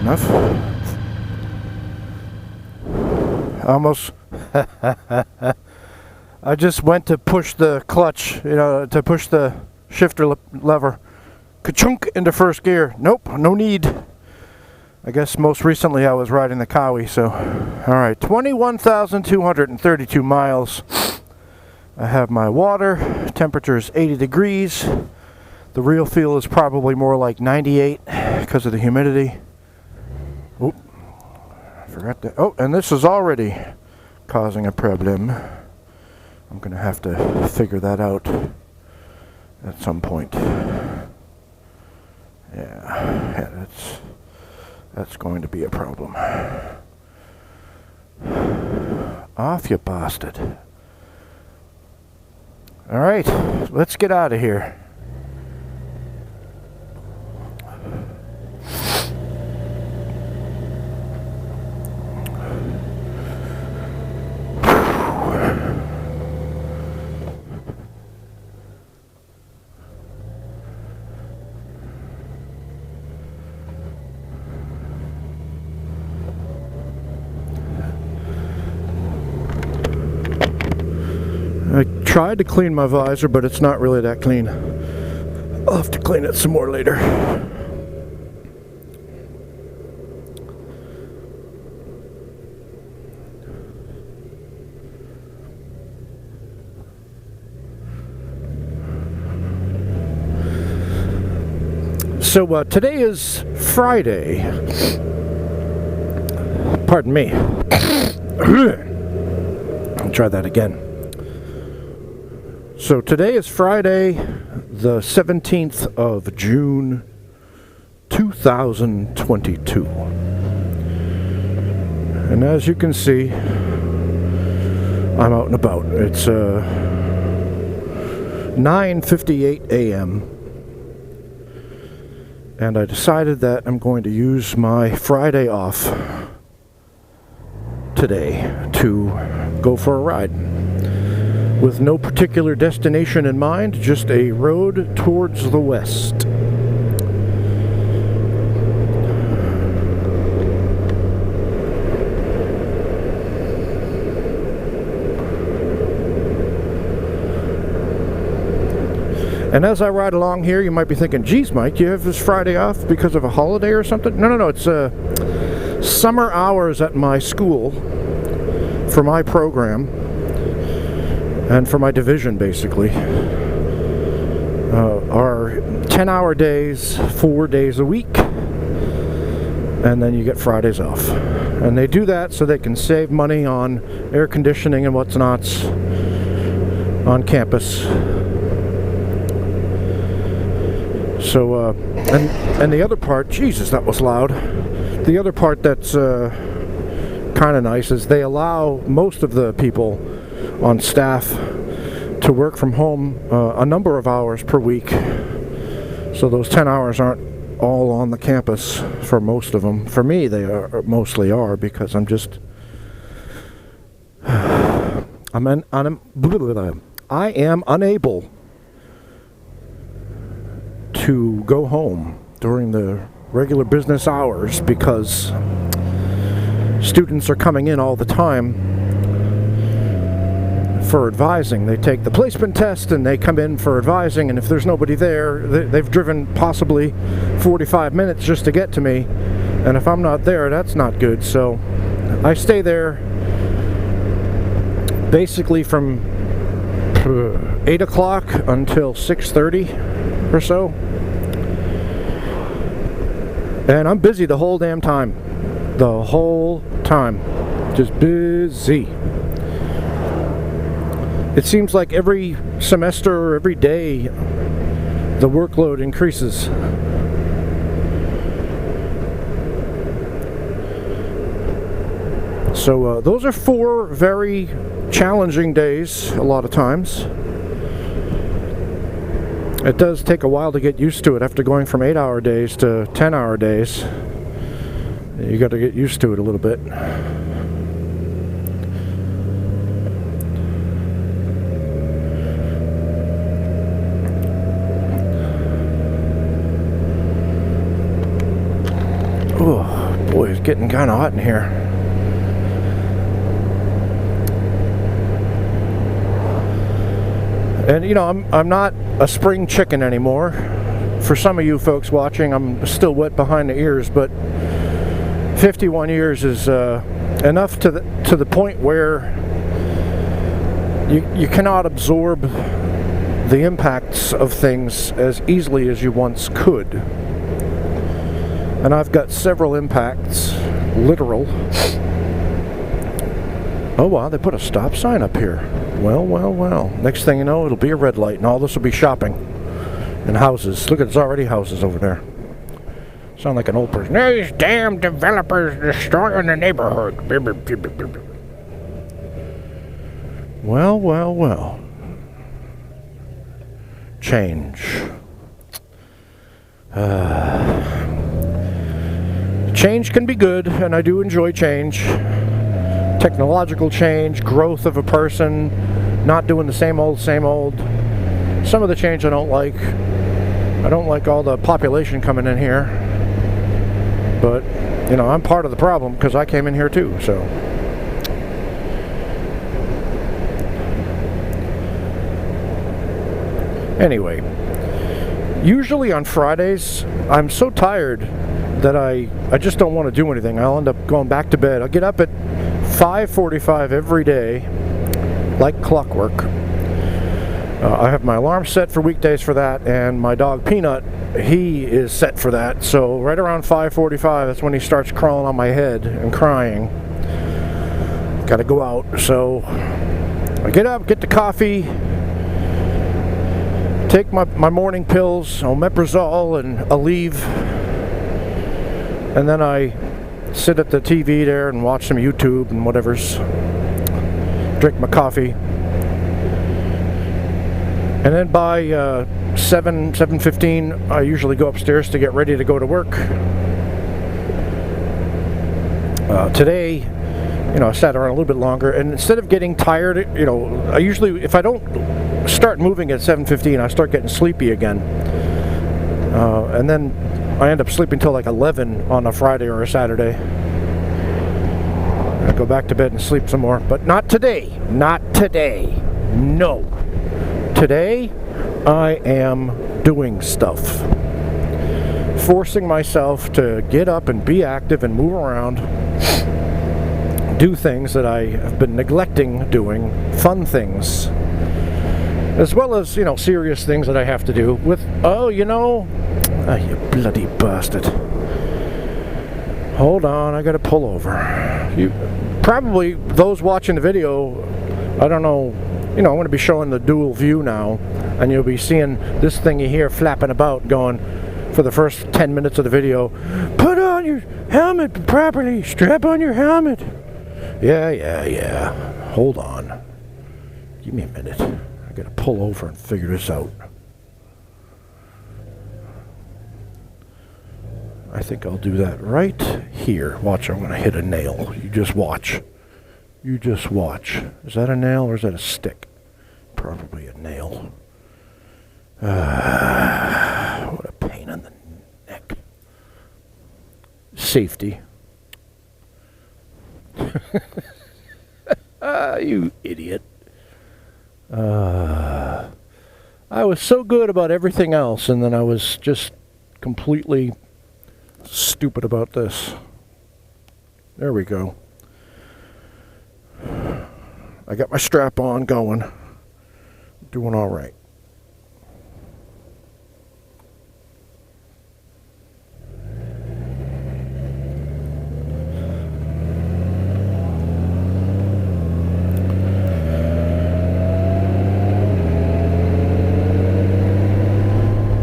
enough. Almost. I just went to push the clutch, you know, to push the shifter lever. Ka-chunk into first gear. Nope, no need. I guess most recently I was riding the Kawi, so. Alright, 21,232 miles. I have my water. Temperature is 80 degrees. The real feel is probably more like 98 because of the humidity. Oop. I forgot that. Oh, and this is already causing a problem. I'm going to have to figure that out at some point. Yeah, that's going to be a problem. Off, you bastard. Alright, let's get out of here. I tried to clean my visor, but it's not really that clean. I'll have to clean it some more later. So today is Friday. Pardon me. I'll try that again. So today is Friday, the 17th of June, 2022. And as you can see, I'm out and about. It's 9:58 a.m. And I decided that I'm going to use my Friday off today to go for a ride. With no particular destination in mind, just a road towards the west. And as I ride along here, you might be thinking, geez, Mike, you have this Friday off because of a holiday or something? No, it's summer hours at my school for my program. And for my division, basically, are 10-hour days, 4 days a week, and then you get Fridays off. And they do that so they can save money on air conditioning and what's nots on campus. So, and the other part, Jesus, that was loud. The other part that's kind of nice is they allow most of the people on staff to work from home a number of hours per week, so those 10 hours aren't all on the campus for most of them. For me, they mostly are, because I'm just I am unable to go home during the regular business hours because students are coming in all the time for advising. They take the placement test and they come in for advising, and if there's nobody there, they've driven possibly 45 minutes just to get to me, and if I'm not there, that's not good. So I stay there basically from 8 o'clock until 6:30 or so, and I'm busy the whole damn time. The whole time. Just busy. It seems like every semester or every day the workload increases. So those are 4 very challenging days a lot of times. It does take a while to get used to it after going from 8-hour days to 10-hour days. You got to get used to it a little bit. Oh, getting kind of hot in here. And you know, I'm not a spring chicken anymore. For some of you folks watching, I'm still wet behind the ears, but 51 years is enough to the point where you cannot absorb the impacts of things as easily as you once could. And I've got several impacts, literal. Oh wow, they put a stop sign up here. Well, well, well. Next thing you know, it'll be a red light, and all this will be shopping and houses. Look, there's already houses over there. Sound like an old person. These damn developers destroying the neighborhood. Well, well, well. Change. Change can be good, and I do enjoy change. Technological change, growth of a person, not doing the same old, same old. Some of the change I don't like. I don't like all the population coming in here. But, you know, I'm part of the problem because I came in here too, so. Anyway, usually on Fridays, I'm so tired that I just don't want to do anything. I'll end up going back to bed. I'll get up at 5:45 every day, like clockwork. I have my alarm set for weekdays for that, and my dog Peanut, he is set for that. So right around 5:45, that's when he starts crawling on my head and crying. Gotta go out. So I get up, get the coffee, take my morning pills, omeprazole and Aleve, and then I sit at the TV there and watch some YouTube and whatever's. Drink my coffee. And then by 7:15, I usually go upstairs to get ready to go to work. Today, you know, I sat around a little bit longer, and instead of getting tired, you know, I usually, if I don't start moving at 7:15, I start getting sleepy again. And then I end up sleeping till like 11 on a Friday or a Saturday. I go back to bed and sleep some more, but not today. Not today. No. Today, I am doing stuff. Forcing myself to get up and be active and move around. Do things that I have been neglecting doing. Fun things. As well as, you know, serious things that I have to do with, oh, you know, oh, you bloody bastard. Hold on, I gotta pull over. You probably, those watching the video, I don't know, you know, I'm going to be showing the dual view now, and you'll be seeing this thingy here flapping about going for the first 10 minutes of the video. Put on your helmet properly, strap on your helmet. Yeah. Hold on. Give me a minute. I got to pull over and figure this out. I think I'll do that right here. Watch, I'm going to hit a nail. You just watch. You just watch. Is that a nail or is that a stick? Probably a nail. What a pain in the neck. Safety. You idiot. I was so good about everything else, and then I was just completely stupid about this. There we go. I got my strap on going. Doing all right.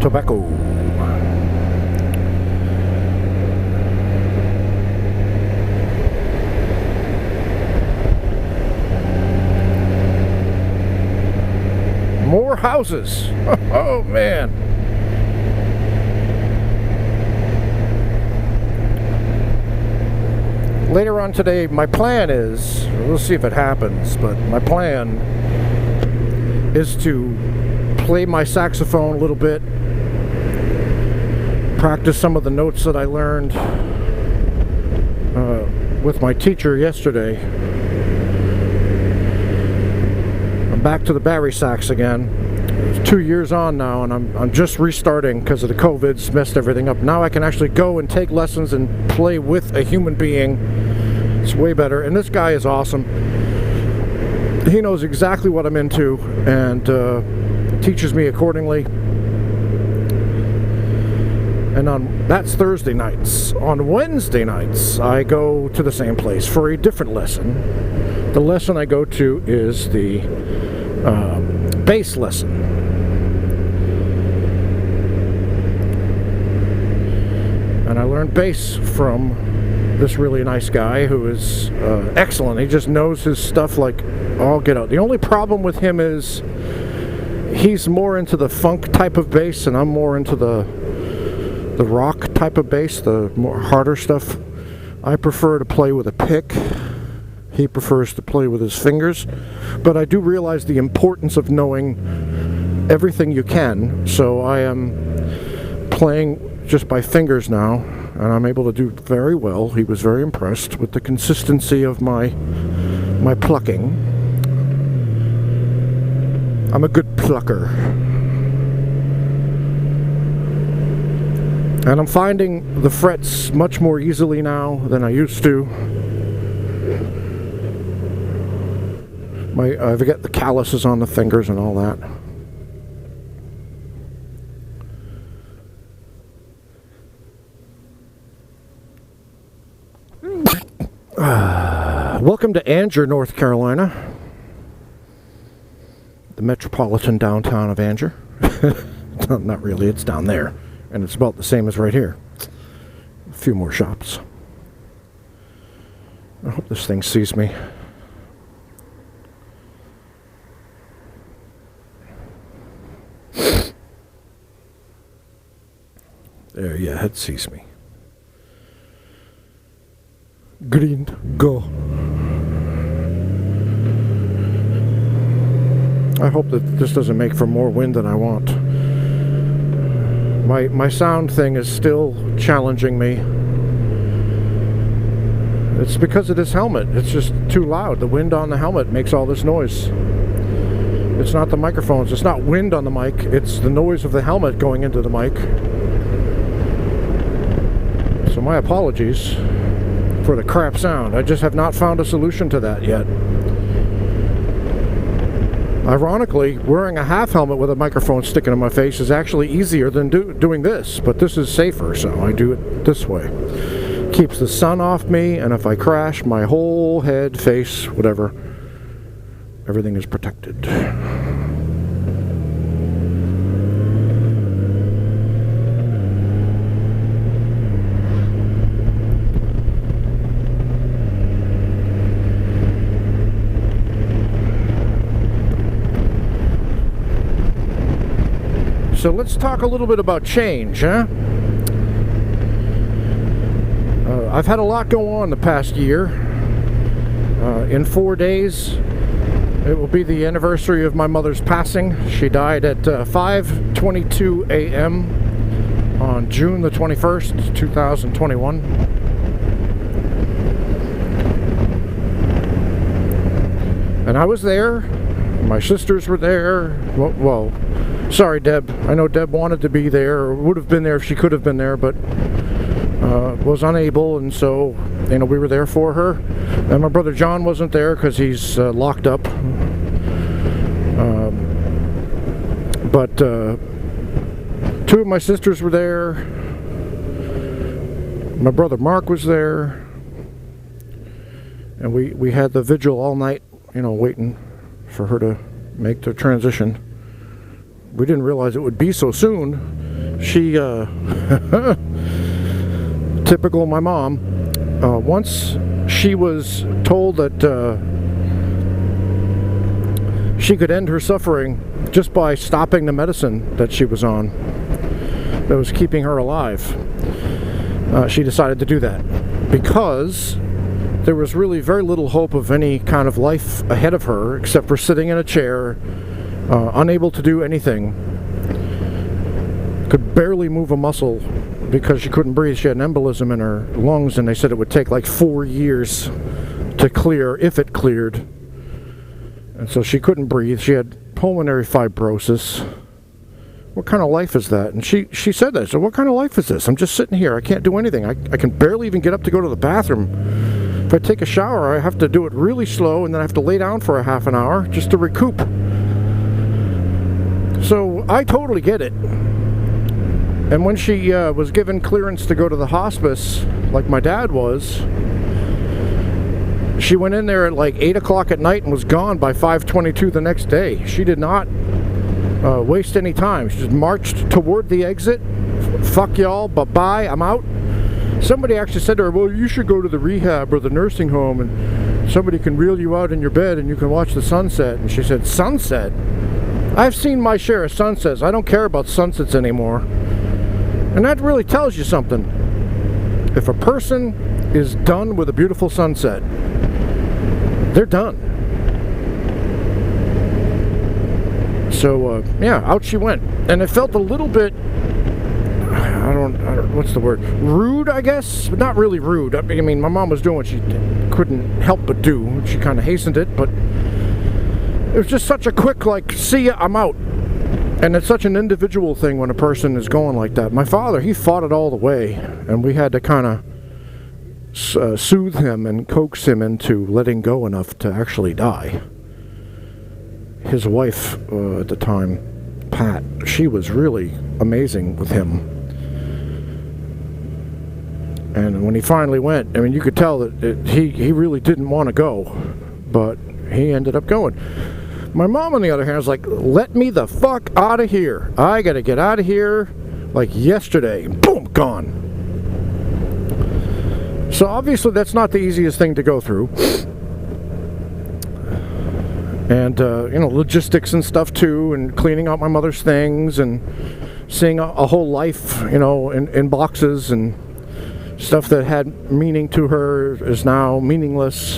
Tobacco. More houses. Oh man. Later on today, my plan is, we'll see if it happens, but my plan is to play my saxophone a little bit, practice some of the notes that I learned. with my teacher yesterday. I'm back to the Barry sacks again. It's 2 years on now, and I'm just restarting because of the COVID's messed everything up. Now I can actually go and take lessons and play with a human being. It's way better, and this guy is awesome. He knows exactly what I'm into and teaches me accordingly. And that's Thursday nights. On Wednesday nights, I go to the same place for a different lesson. The lesson I go to is the bass lesson. And I learned bass from this really nice guy who is excellent. He just knows his stuff like all get out. The only problem with him is he's more into the funk type of bass, and I'm more into the rock type of bass, the more harder stuff. I prefer to play with a pick. He prefers to play with his fingers. But I do realize the importance of knowing everything you can, so I am playing just by fingers now, and I'm able to do very well. He was very impressed with the consistency of my plucking. I'm a good plucker. And I'm finding the frets much more easily now than I used to. I've got the calluses on the fingers and all that. Welcome to Anger, North Carolina. The metropolitan downtown of Anger. Not really, it's down there. And it's about the same as right here. A few more shops. I hope this thing sees me. There, yeah, it sees me. Green, go. I hope that this doesn't make for more wind than I want. My sound thing is still challenging me. It's because of this helmet. It's just too loud. The wind on the helmet makes all this noise. It's not the microphones. It's not wind on the mic. It's the noise of the helmet going into the mic. So my apologies for the crap sound. I just have not found a solution to that yet. Ironically, wearing a half helmet with a microphone sticking in my face is actually easier than doing this, but this is safer, so I do it this way. Keeps the sun off me, and if I crash, my whole head, face, whatever, everything is protected. So let's talk a little bit about change, huh? I've had a lot go on the past year. In 4 days, it will be the anniversary of my mother's passing. She died at 5:22 a.m. on June the 21st, 2021. And I was there. My sisters were there. Well, sorry, Deb. I know Deb wanted to be there, or would have been there if she could have been there, but was unable, and so, you know, we were there for her. And my brother John wasn't there because he's locked up. But two of my sisters were there. My brother Mark was there. And we had the vigil all night, you know, waiting for her to make the transition. We didn't realize it would be so soon. She, typical my mom, once she was told that she could end her suffering just by stopping the medicine that she was on that was keeping her alive, she decided to do that because there was really very little hope of any kind of life ahead of her except for sitting in a chair, unable to do anything, could barely move a muscle because she couldn't breathe. She had an embolism in her lungs, and they said it would take like 4 years to clear, if it cleared. And so she couldn't breathe. She had pulmonary fibrosis. What kind of life is that? And she said that. So what kind of life is this? I'm just sitting here. I can't do anything. I can barely even get up to go to the bathroom. If I take a shower, I have to do it really slow, and then I have to lay down for a half an hour just to recoup. So I totally get it. And when she was given clearance to go to the hospice, like my dad was, she went in there at like 8 o'clock at night and was gone by 5:22 the next day. She did not waste any time. She just marched toward the exit. Fuck y'all, bye-bye, I'm out. Somebody actually said to her, well, you should go to the rehab or the nursing home, and somebody can reel you out in your bed and you can watch the sunset. And she said, sunset? I've seen my share of sunsets. I don't care about sunsets anymore. And that really tells you something. If a person is done with a beautiful sunset, they're done. So, yeah, out she went. And it felt a little bit, I don't, what's the word? Rude, I guess? But not really rude. I mean, my mom was doing what she couldn't help but do. She kind of hastened it, but it was just such a quick, like, see ya, I'm out. And it's such an individual thing when a person is going like that. My father, he fought it all the way, and we had to kind of soothe him and coax him into letting go enough to actually die. His wife at the time, Pat, she was really amazing with him. And when he finally went, I mean, you could tell that he really didn't want to go, but he ended up going. My mom, on the other hand, was like, let me the fuck out of here. I gotta get out of here like yesterday. Boom, gone. So obviously that's not the easiest thing to go through. And, you know, logistics and stuff too, and cleaning out my mother's things, and seeing a whole life, you know, in boxes, and stuff that had meaning to her is now meaningless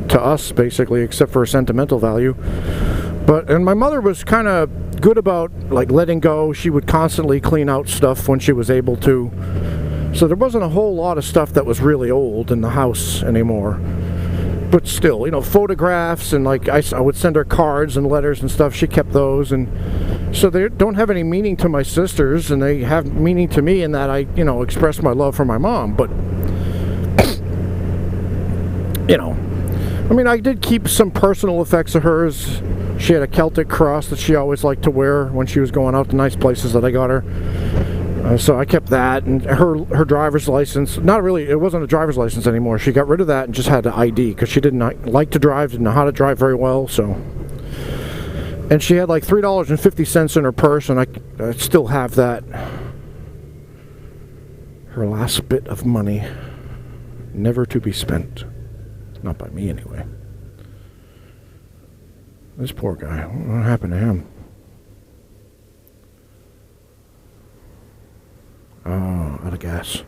to us, basically, except for a sentimental value. And my mother was kind of good about, like, letting go. She would constantly clean out stuff when she was able to. So there wasn't a whole lot of stuff that was really old in the house anymore. But still, you know, photographs, and like I would send her cards and letters and stuff. She kept those, and so they don't have any meaning to my sisters, and they have meaning to me in that I, you know, express my love for my mom. But you know, I mean, I did keep some personal effects of hers. She had a Celtic cross that she always liked to wear when she was going out to nice places that I got her. So I kept that, and her driver's license. Not really, it wasn't a driver's license anymore. She got rid of that and just had an ID, because she didn't like to drive, didn't know how to drive very well. So, and she had like $3.50 in her purse, and I still have that. Her last bit of money, never to be spent. Not by me, anyway. This poor guy, what happened to him? Oh, out of gas.